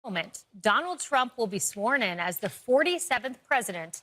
Moment, Donald Trump will be sworn in as the 47th president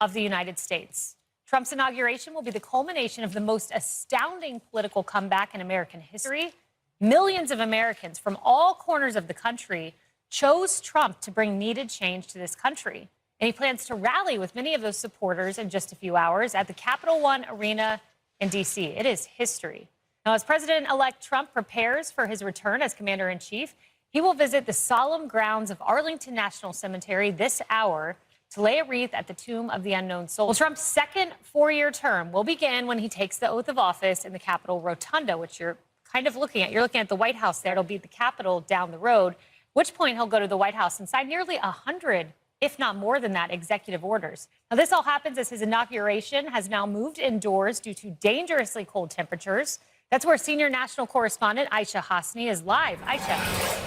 of the United States. Trump's inauguration will be the culmination of the most astounding political comeback in American history. Millions of Americans from all corners of the country chose Trump to bring needed change to this country. And he plans to rally with many of those supporters in just a few hours at the Capital One Arena in D.C. It is history. Now, as President-elect Trump prepares for his return as commander-in-chief, he will visit the solemn grounds of Arlington National Cemetery this hour to lay a wreath at the tomb of the unknown soldier. Well, Trump's second four-year term will begin when he takes the oath of office in the Capitol Rotunda, which you're kind of looking at. You're looking at the White House there. It'll be the Capitol down the road, at which point he'll go to the White House and sign nearly 100, if not more than that, executive orders. Now, this all happens as his inauguration has now moved indoors due to dangerously cold temperatures. That's where senior national correspondent Aisha Hasni is live. Aisha.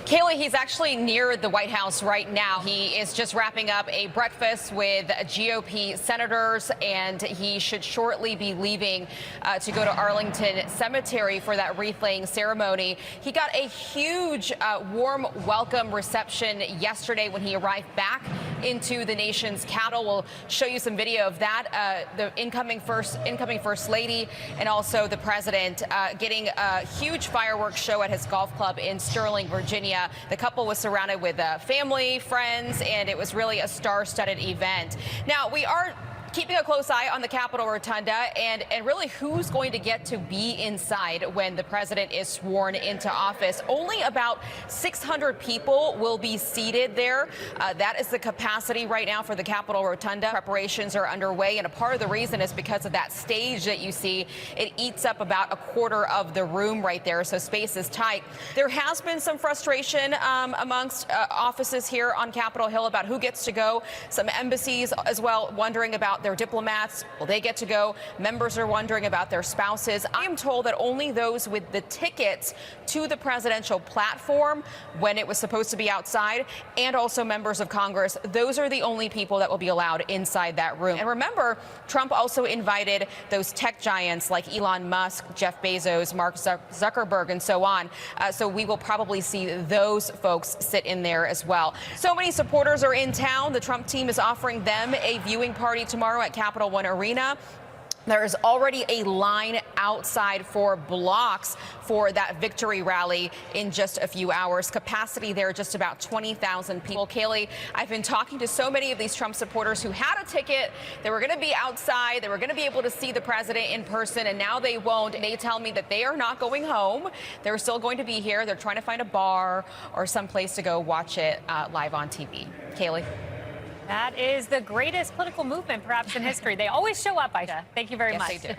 Kaylee, he's actually near the White House right now. He is just wrapping up a breakfast with GOP senators, and he should shortly be leaving to go to Arlington Cemetery for that wreath-laying ceremony. He got a huge warm welcome reception yesterday when he arrived back into the nation's capital. We'll show you some video of that. The incoming first lady and also the president getting a huge fireworks show at his golf club in Sterling, Virginia. The couple was surrounded with family, friends, and it was really a star-studded event. Now, we are keeping a close eye on the Capitol Rotunda and really who's going to get to be inside when the president is sworn into office. Only about 600 people will be seated there. That is the capacity right now for the Capitol Rotunda. Preparations are underway, and a part of the reason is because of that stage that you see. It eats up about a quarter of the room right there, so space is tight. There has been some frustration amongst offices here on Capitol Hill about who gets to go. Some embassies as well wondering about their diplomats. Will they get to go? Members are wondering about their spouses. I am told that only those with the tickets to the presidential platform when it was supposed to be outside, and also members of Congress, those are the only people that will be allowed inside that room. And remember, Trump also invited those tech giants like Elon Musk, Jeff Bezos, Mark Zuckerberg, and so on. So we will probably see those folks sit in there as well. So many supporters are in town. The Trump team is offering them a viewing party tomorrow at Capital One Arena. There is already a line outside for blocks for that victory rally in just a few hours. Capacity there, just about 20,000 people. Kaylee, I've been talking to so many of these Trump supporters who had a ticket. They were going to be outside. They were going to be able to see the president in person, and now they won't. They tell me that they are not going home. They're still going to be here. They're trying to find a bar or some place to go watch it live on TV. Kaylee. That is the greatest political movement, perhaps, in history. They always show up, Aisha. Thank you very much. Yes, they do.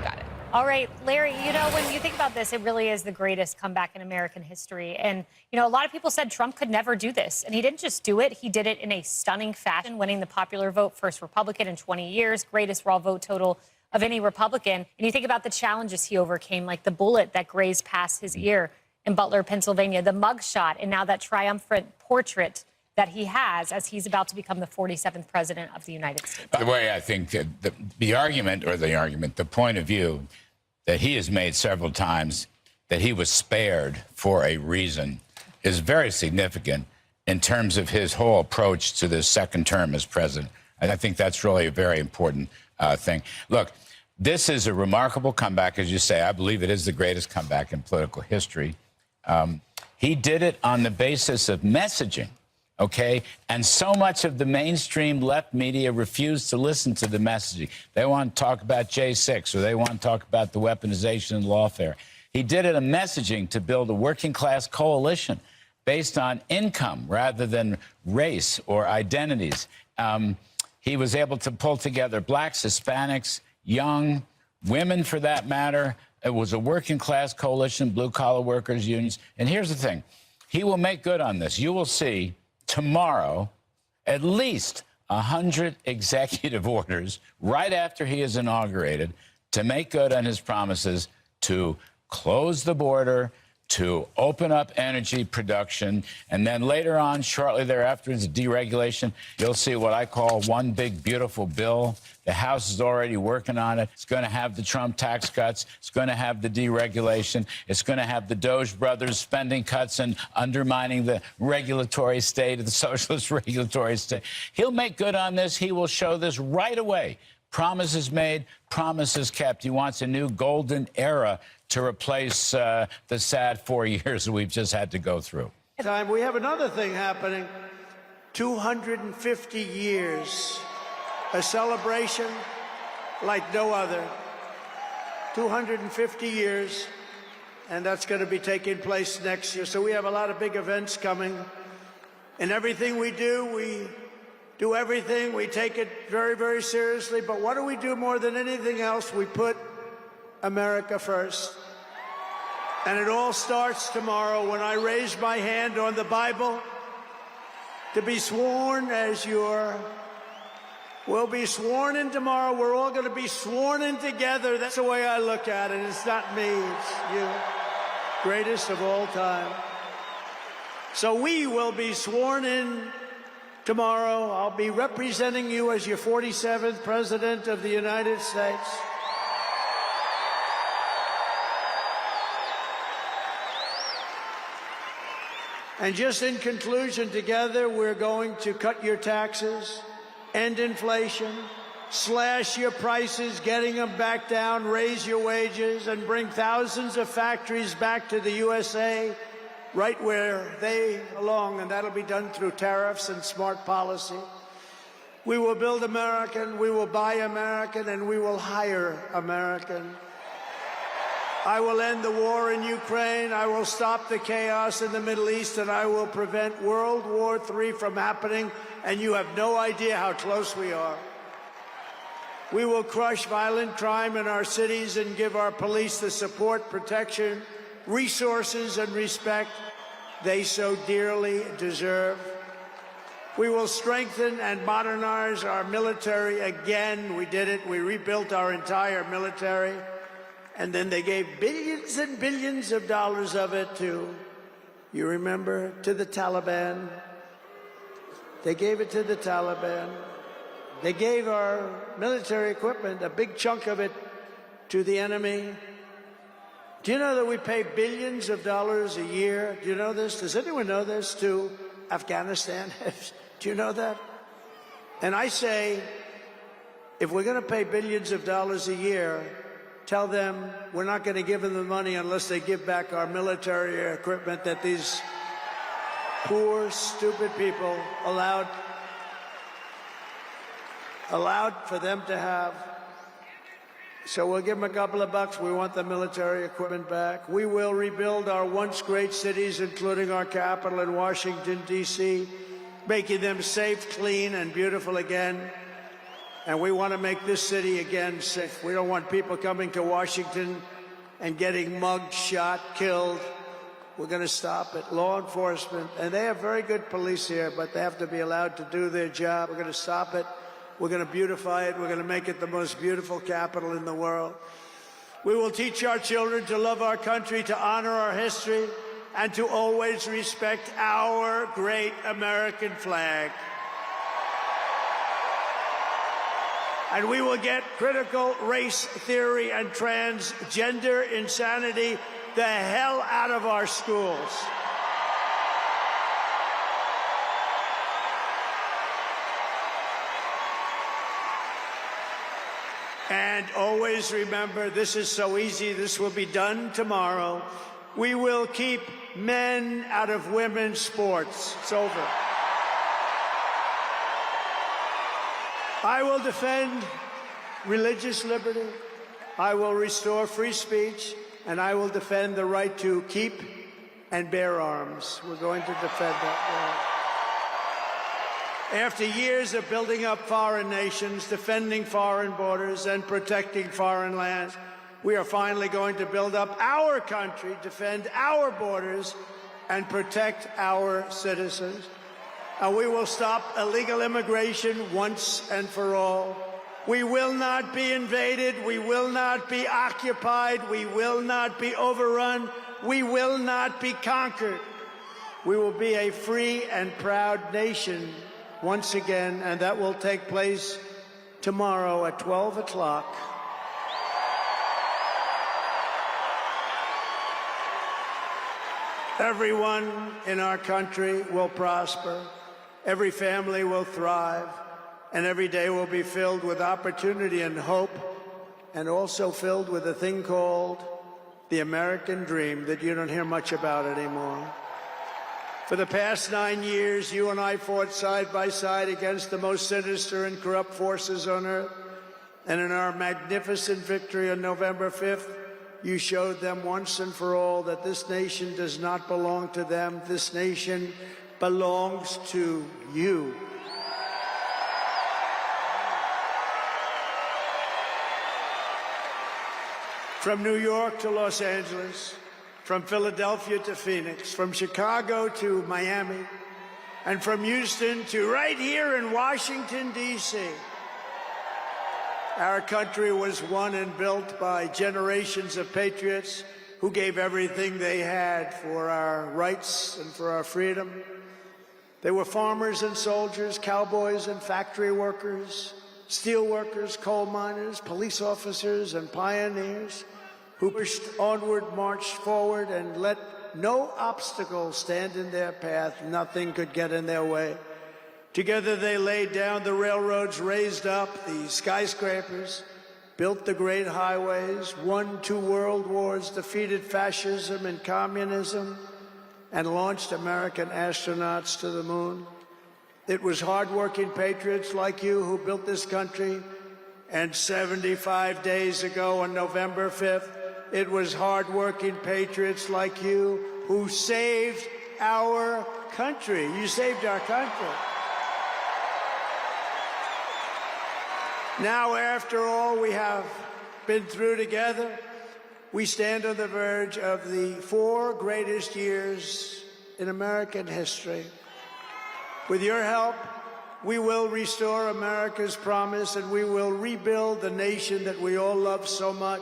Got it. All right, Larry, you know, when you think about this, it really is the greatest comeback in American history. And, you know, a lot of people said Trump could never do this. And he didn't just do it. He did it in a stunning fashion, winning the popular vote, first Republican in 20 years, greatest raw vote total of any Republican. And you think about the challenges he overcame, like the bullet that grazed past his ear in Butler, Pennsylvania, the mugshot, and now that triumphant portrait that he has as he's about to become the 47th president of the United States. By the way, I think that the point of view that he has made several times, that he was spared for a reason, is very significant in terms of his whole approach to this second term as president. And I think that's really a very important thing. Look, this is a remarkable comeback, as you say. I believe it is the greatest comeback in political history. He did it on the basis of messaging. Okay, and so much of the mainstream left media refused to listen to the messaging. They want to talk about J6, or they want to talk about the weaponization of lawfare. He did it a messaging to build a working class coalition based on income rather than race or identities. He was able to pull together blacks, Hispanics, young, women for that matter. It was a working class coalition, blue collar workers, unions. And here's the thing. He will make good on this. You will see tomorrow at least 100 executive orders right after he is inaugurated to make good on his promises to close the border, to open up energy production, and then later on, shortly thereafter, is deregulation. You'll see what I call one big, beautiful bill The House is already working on it. It's going to have the Trump tax cuts. It's going to have the deregulation. It's going to have the Doge brothers spending cuts and undermining the regulatory state of the socialist regulatory state. He'll make good on this. He will show this right away. Promises made, promises kept. He wants a new golden era to replace the sad 4 years we've just had to go through. We have another thing happening. 250 years. A celebration like no other. 250 years. And that's going to be taking place next year. So we have a lot of big events coming. And everything we do everything. We take it very, very seriously. But what do we do more than anything else? We put America first. And it all starts tomorrow when I raise my hand on the Bible to be sworn as we'll be sworn in tomorrow. We're all going to be sworn in together. That's the way I look at it. It's not me, it's you. Greatest of all time. So we will be sworn in tomorrow. I'll be representing you as your 47th President of the United States. And just in conclusion, together, we're going to cut your taxes, end inflation, slash your prices, getting them back down, raise your wages, and bring thousands of factories back to the USA, right where they belong, and that'll be done through tariffs and smart policy. We will build American, we will buy American, and we will hire American. I will end the war in Ukraine, I will stop the chaos in the Middle East, and I will prevent World War III from happening, and you have no idea how close we are. We will crush violent crime in our cities and give our police the support, protection, resources, and respect they so dearly deserve. We will strengthen and modernize our military again. We did it. We rebuilt our entire military. And then they gave billions and billions of dollars of it to, you remember, to the Taliban. They gave it to the Taliban. They gave our military equipment, a big chunk of it, to the enemy. Do you know that we pay billions of dollars a year? Do you know this? Does anyone know this? To Afghanistan? Do you know that? And I say, if we're going to pay billions of dollars a year, tell them we're not going to give them the money unless they give back our military equipment that these poor, stupid people allowed for them to have. So we'll give them a couple of bucks. We want the military equipment back. We will rebuild our once great cities, including our capital in Washington, D.C., making them safe, clean, and beautiful again. And we want to make this city again safe. We don't want people coming to Washington and getting mugged, shot, killed. We're going to stop it. Law enforcement, and they have very good police here, but they have to be allowed to do their job. We're going to stop it. We're going to beautify it. We're going to make it the most beautiful capital in the world. We will teach our children to love our country, to honor our history, and to always respect our great American flag. And we will get critical race theory and transgender insanity the hell out of our schools. And always remember, this is so easy, this will be done tomorrow. We will keep men out of women's sports. It's over. I will defend religious liberty. I will restore free speech. And I will defend the right to keep and bear arms. We're going to defend that. After years of building up foreign nations, defending foreign borders, and protecting foreign lands, we are finally going to build up our country, defend our borders, and protect our citizens. And we will stop illegal immigration once and for all. We will not be invaded. We will not be occupied. We will not be overrun. We will not be conquered. We will be a free and proud nation once again, and that will take place tomorrow at 12 o'clock, everyone in our country will prosper, every family will thrive, and every day will be filled with opportunity and hope, and also filled with a thing called the American dream that you don't hear much about anymore. For the past 9 years, you and I fought side by side against the most sinister and corrupt forces on earth. And in our magnificent victory on November 5th, you showed them once and for all that this nation does not belong to them. This nation belongs to you. From New York to Los Angeles, from Philadelphia to Phoenix, from Chicago to Miami, and from Houston to right here in Washington, D.C. Our country was won and built by generations of patriots who gave everything they had for our rights and for our freedom. They were farmers and soldiers, cowboys and factory workers, steel workers, coal miners, police officers, and pioneers who pushed onward, marched forward, and let no obstacle stand in their path. Nothing could get in their way. Together they laid down the railroads, raised up the skyscrapers, built the great highways, won 2 world wars, defeated fascism and communism, and launched American astronauts to the moon. It was hardworking patriots like you who built this country, and 75 days ago on November 5th, it was hardworking patriots like you who saved our country. You saved our country. Now, after all we have been through together, we stand on the verge of the 4 greatest years in American history. With your help, we will restore America's promise, and we will rebuild the nation that we all love so much.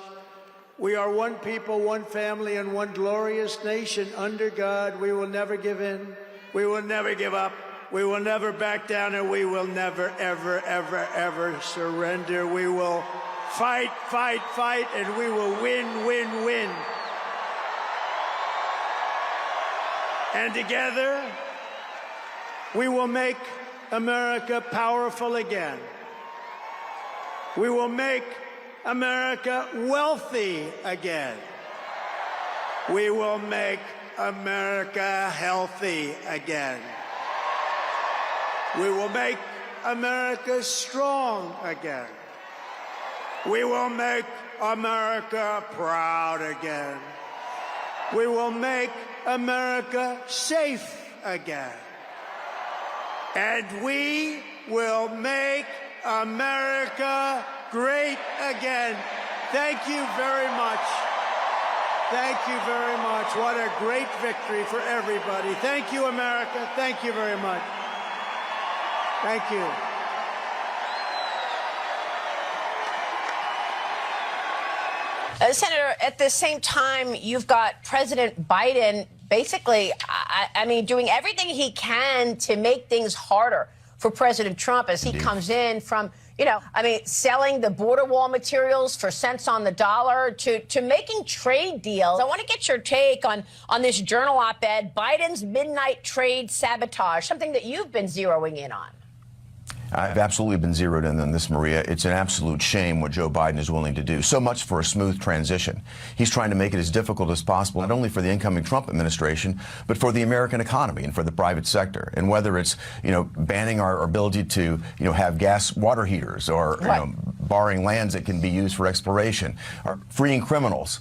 We are one people, one family, and one glorious nation under God. We will never give in. We will never give up. We will never back down, and we will never, ever, ever, ever surrender. We will fight, fight, fight, and we will win, win, win. And together, we will make America powerful again. We will make America wealthy again. We will make America healthy again. We will make America strong again. We will make America proud again. We will make America safe again. And we will make America great again. Thank you very much. Thank you very much. What a great victory for everybody. Thank you, America. Thank you very much. Thank you. Senator, at the same time, you've got President Biden basically, I mean, doing everything he can to make things harder for President Trump as he comes in from, you know, I mean, selling the border wall materials for cents on the dollar to making trade deals. I want to get your take on this Journal op-ed, Biden's Midnight Trade Sabotage, something that you've been zeroing in on. I've absolutely been zeroed in on this, Maria. It's an absolute shame what Joe Biden is willing to do. So much for a smooth transition. He's trying to make it as difficult as possible, not only for the incoming Trump administration, but for the American economy and for the private sector. And whether it's, you know, banning our ability to, you know, have gas water heaters or, you know, barring lands that can be used for exploration, or freeing criminals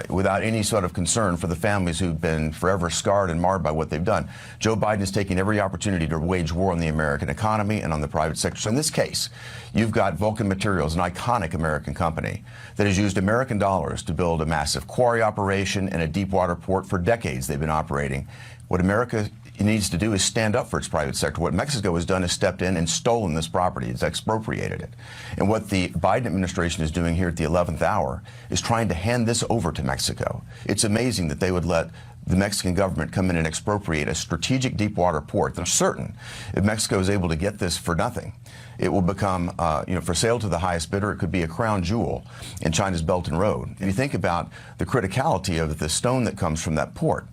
without any sort of concern for the families who've been forever scarred and marred by what they've done. Joe Biden is taking every opportunity to wage war on the American economy and on the private sector. So in this case, you've got Vulcan Materials, an iconic American company that has used American dollars to build a massive quarry operation and a deep water port for decades they've been operating. What America needs to do is stand up for its private sector. What Mexico has done is stepped in and stolen this property. It's expropriated it. And what the Biden administration is doing here at the 11th hour is trying to hand this over to Mexico. It's amazing that they would let the Mexican government come in and expropriate a strategic deep water port. They're certain if Mexico is able to get this for nothing, it will become, for sale to the highest bidder. It could be a crown jewel in China's Belt and Road. If you think about the criticality of the stone that comes from that port,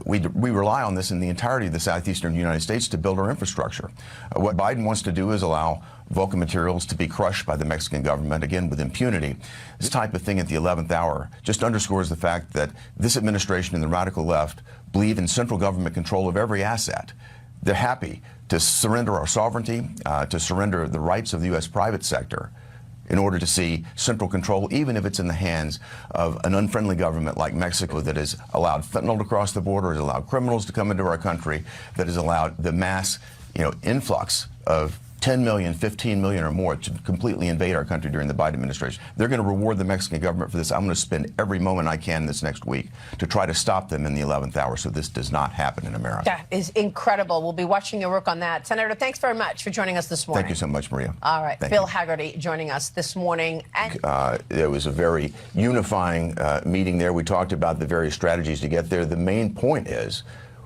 we rely on this in the entirety of the southeastern United States to build our infrastructure. What Biden wants to do is allow Vulcan materials to be crushed by the Mexican government, again, with impunity. This type of thing at the 11th hour just underscores the fact that this administration and the radical left believe in central government control of every asset. They're happy to surrender our sovereignty, to surrender the rights of the U.S. private sector in order to see central control, even if it's in the hands of an unfriendly government like Mexico that has allowed fentanyl to cross the border, has allowed criminals to come into our country, that has allowed the mass, influx of 10 million, 15 million or more to completely invade our country during the Biden administration. They're going to reward the Mexican government for this. I'm going to spend every moment I can this next week to try to stop them in the 11th hour so this does not happen in America. That is incredible. We'll be watching your work on that. Senator, thanks very much for joining us this morning. Thank you so much, Maria. All right. Thank Bill you. Haggerty joining us this morning. And it was a very unifying meeting there. We talked about the various strategies to get there. The main point is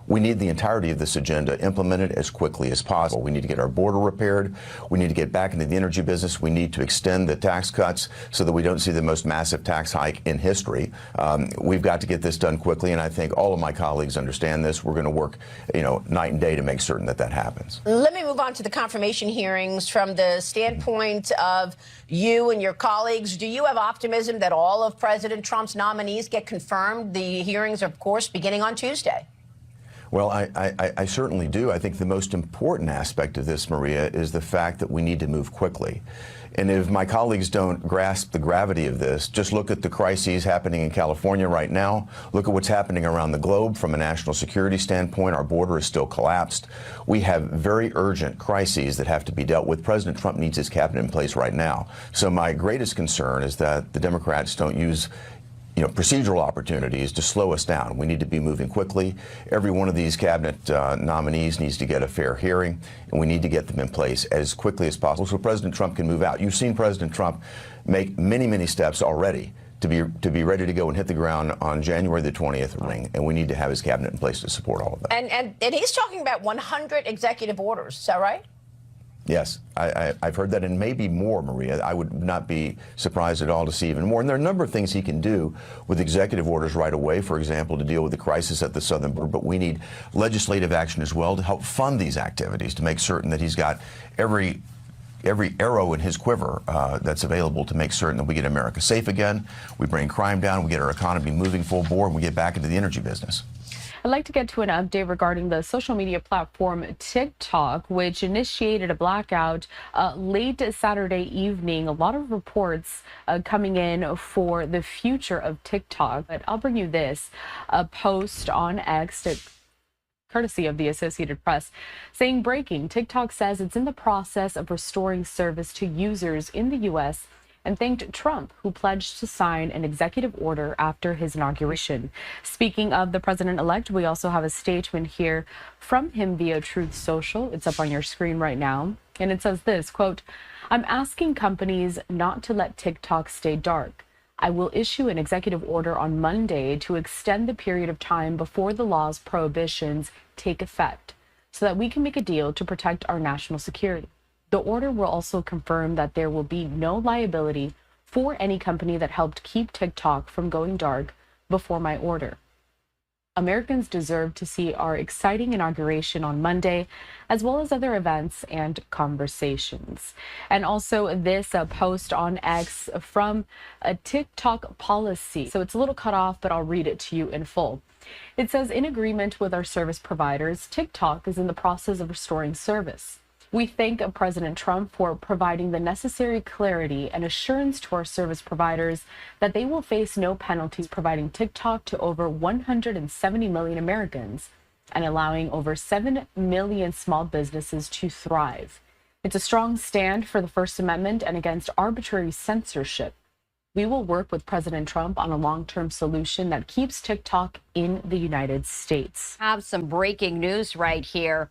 we need the entirety of this agenda implemented as quickly as possible. We need to get our border repaired. We need to get back into the energy business. We need to extend the tax cuts so that we don't see the most massive tax hike in history. We've got to get this done quickly, and I think all of my colleagues understand this. We're going to work, night and day to make certain that that happens. let me move on to the confirmation hearings from the standpoint of you and your colleagues. Do you have optimism that all of President Trump's nominees get confirmed? The hearings, of course, beginning on Tuesday. Well, I certainly do. I think the most important aspect of this, Maria, is the fact that we need to move quickly. And if my colleagues don't grasp the gravity of this, just look at the crises happening in California right now. Look at what's happening around the globe from a national security standpoint. Our border is still collapsed. We have very urgent crises that have to be dealt with. President Trump needs his cabinet in place right now. So my greatest concern is that the Democrats don't use procedural opportunities to slow us down. We need to be moving quickly. Every one of these cabinet nominees needs to get a fair hearing, and we need to get them in place as quickly as possible so President Trump can move out. You've seen President Trump make many, many steps already to be ready to go and hit the ground on January the 20th ring, and we need to have his cabinet in place to support all of that. And he's talking about 100 executive orders. Is that right? Yes, I've heard that, and maybe more, Maria. I would not be surprised at all to see even more. And there are a number of things he can do with executive orders right away, for example, to deal with the crisis at the southern border. But we need legislative action as well to help fund these activities, to make certain that he's got every arrow in his quiver that's available to make certain that we get America safe again, we bring crime down, we get our economy moving full bore, and we get back into the energy business. I'd like to get to an update regarding the social media platform TikTok, which initiated a blackout late Saturday evening. A lot of reports coming in for the future of TikTok. But I'll bring you this, a post on X, courtesy of the Associated Press, saying breaking, TikTok says it's in the process of restoring service to users in the U.S. and thanked Trump, who pledged to sign an executive order after his inauguration. Speaking of the president-elect, we also have a statement here from him via Truth Social. It's up on your screen right now. And it says this, quote, "I'm asking companies not to let TikTok stay dark. I will issue an executive order on Monday to extend the period of time before the law's prohibitions take effect so that we can make a deal to protect our national security. The order will also confirm that there will be no liability for any company that helped keep TikTok from going dark before my order. Americans deserve to see our exciting inauguration on Monday, as well as other events and conversations." And also this post on X from a TikTok policy. So it's a little cut off, but I'll read it to you in full. It says, "In agreement with our service providers, TikTok is in the process of restoring service. We thank President Trump for providing the necessary clarity and assurance to our service providers that they will face no penalties providing TikTok to over 170 million Americans and allowing over 7 million small businesses to thrive. It's a strong stand for the First Amendment and against arbitrary censorship. We will work with President Trump on a long-term solution that keeps TikTok in the United States." Have some breaking news right here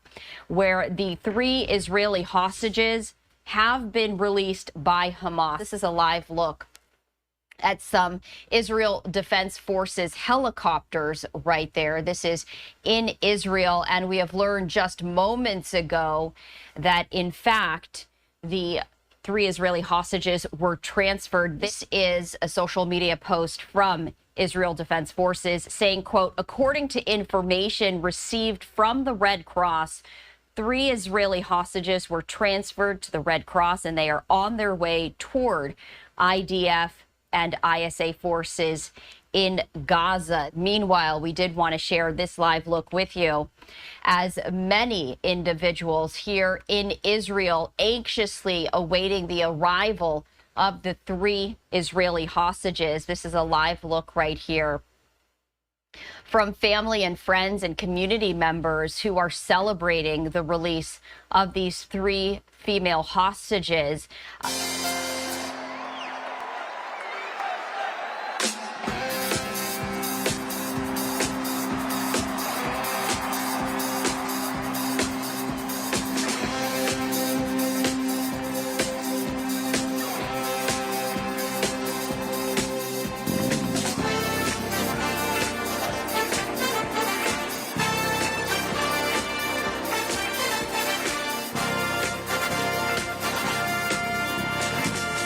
where the 3 Israeli hostages have been released by Hamas. This is a live look at some Israel Defense Forces helicopters right there. This is in Israel, and we have learned just moments ago that, in fact, the 3 Israeli hostages were transferred. This is a social media post from Israel Defense Forces saying, quote, according to information received from the Red Cross, 3 Israeli hostages were transferred to the Red Cross, and they are on their way toward IDF and ISA forces in Gaza. Meanwhile, we did want to share this live look with you as many individuals here in Israel anxiously awaiting the arrival of the 3 Israeli hostages. This is a live look right here from family and friends and community members who are celebrating the release of these 3 female hostages.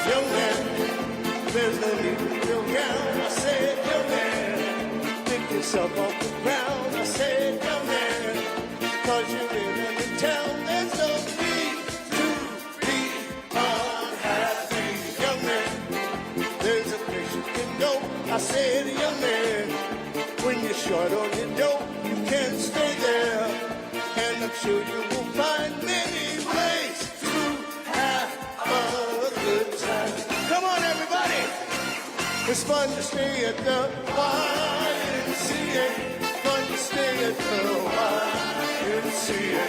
Young man, there's no need to feel down. I said, young man, pick yourself off the ground. I said, young man, cause you're living in town. There's no need to be unhappy. Young man, there's a place you can go. I said, young man, when you're short on your dough, you can stay there. And I'm sure you will find many ways to have a good time. Come on, everybody. It's fun to stay at the YMCA. Fun to stay at the YMCA.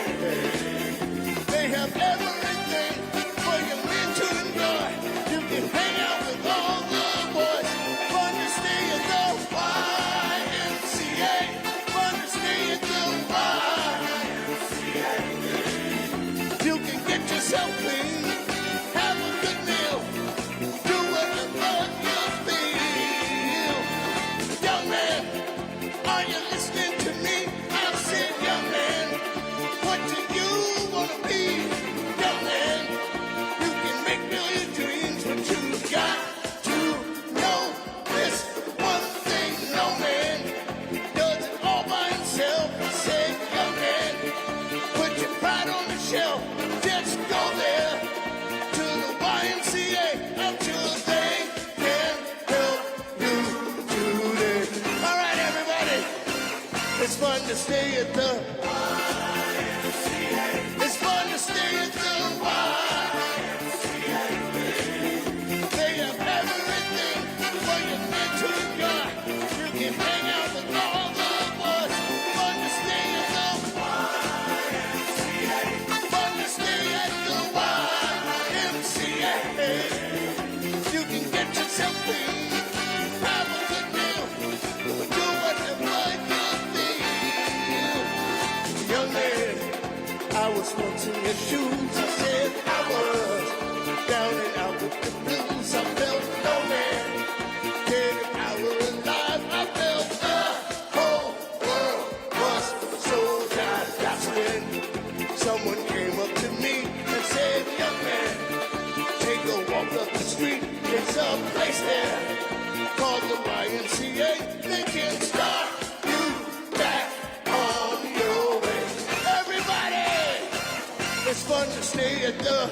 They have everything for your men to enjoy. You can hang out with all the boys. Fun to stay at the YMCA. Fun to stay at the YMCA. You can get yourself clean. Have a good meal. Do whatever you feel. Young man, are you listening to me? I said, young man, what do you want to be? Young man, you can make million dreams, but you got to know this one thing. No man does it all by himself. I said, young man, put your pride on the shelf. Just go there to the YMCA until they can help you today. All right, everybody. It's fun to stay at the YMCA. It's fun to stay at the YMCA. They have everything for your men to enjoy. You can hang out with all the boys. Fun to stay at the YMCA. Fun to stay at the YMCA. You can get yourself clean, have a good meal, do whatever you feel. Young man, I was once in your shoes. I said I was down and out with the blues. I felt no man. Dead if I were alive, I felt the whole world was so tired. That's when someone came up to me and said, young man, take a walk up the street. There's a place there called the YMCA. They can start you back on your way. Everybody, it's fun to stay at the